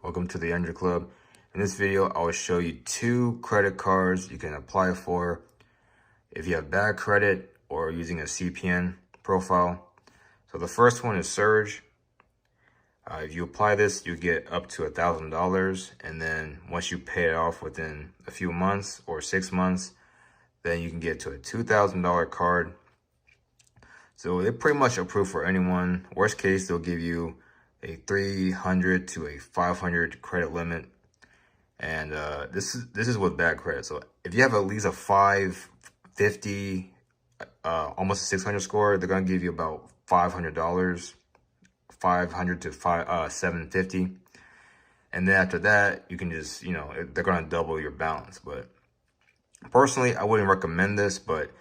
Welcome to the Andrew Club. In this video, I will show you 2 credit cards you can apply for if you have bad credit or using a CPN profile. So the first one is Surge. If you apply this, you get up to $1,000, and then once you pay it off within a few months or 6 months, then you can get to a $2,000 card. So they pretty much approve for anyone. Worst case, they'll give you a 300 to a 500 credit limit, and this is with bad credit. So if you have at least a 550, almost a 600 score, they're gonna give you about $500, 500 to 750, and then after that, you can just, they're gonna double your balance. But personally, I wouldn't recommend this, but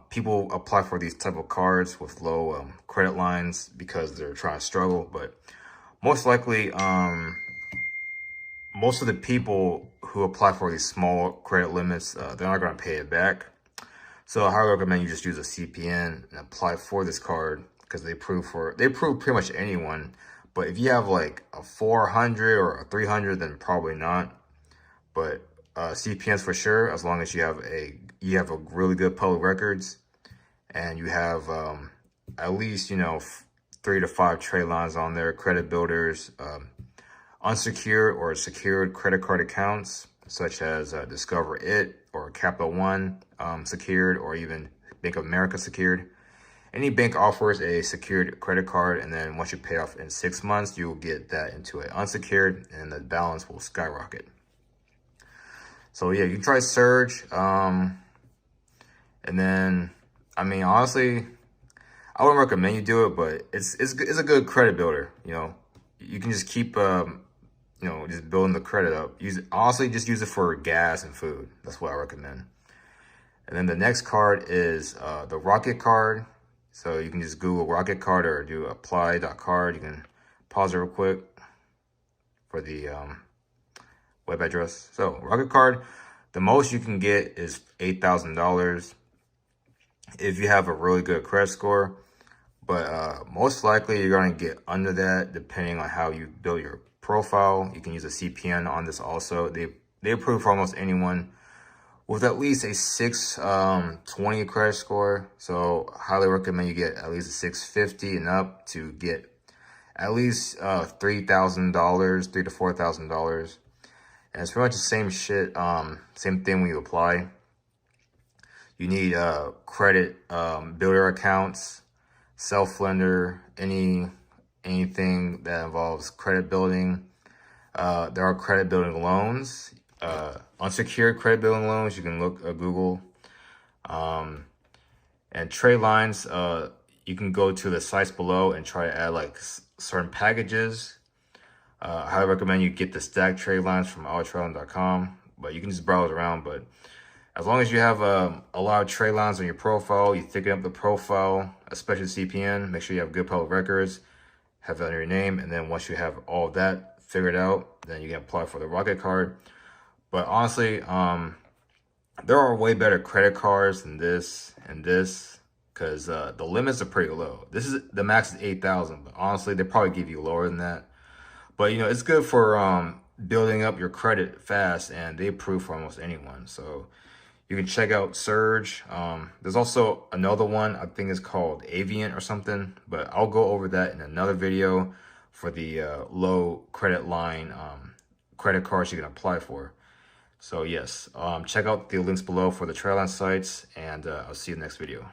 people apply for these type of cards with low credit lines because they're trying to struggle. But most likely, most of the people who apply for these small credit limits, they're not going to pay it back. So I highly recommend you just use a CPN and apply for this card, because they approve pretty much anyone. But if you have like a 400 or a 300, then probably not. But CPNs for sure, as long as you have a really good public records, and you have at least 3 to 5 trade lines on there, credit builders, unsecured or secured credit card accounts such as Discover It or Capital One secured, or even Bank of America secured. Any bank offers a secured credit card, and then once you pay off in 6 months, you will get that into an unsecured, and the balance will skyrocket. So yeah, you can try Surge. And then, I mean, honestly, I wouldn't recommend you do it, but it's a good credit builder. You can just keep just building the credit up. Honestly, just use it for gas and food. That's what I recommend. And then the next card is the Rocket card. So you can just Google Rocket card or do apply.card. You can pause it real quick for the web address. So Rocket card, the most you can get is $8,000 if you have a really good credit score. But most likely you're going to get under that depending on how you build your profile. You can use a CPN on this also. They approve for almost anyone with at least a 620 credit score. So highly recommend you get at least a 650 and up to get at least $3,000, $3,000 to $4,000. And it's pretty much the same shit, same thing when you apply. You need credit builder accounts, self-lender, anything that involves credit building. There are credit building loans, unsecured credit building loans. You can look at Google. And Tradelines, you can go to the sites below and try to add like certain packages. I highly recommend you get the stacked trade lines from ourtradeline.com, but you can just browse around. But as long as you have a lot of trade lines on your profile, you thicken up the profile, especially CPN, make sure you have good public records, have that under your name, and then once you have all of that figured out, then you can apply for the Rocket card. But honestly, there are way better credit cards than this and this, because the limits are pretty low. The max is 8,000, but honestly, they probably give you lower than that. But it's good for building up your credit fast, and they approve for almost anyone. So you can check out Surge. There's also another one, I think it's called Aviant or something, but I'll go over that in another video for the low credit line credit cards you can apply for. So yes, check out the links below for the Tradeline sites, and I'll see you in the next video.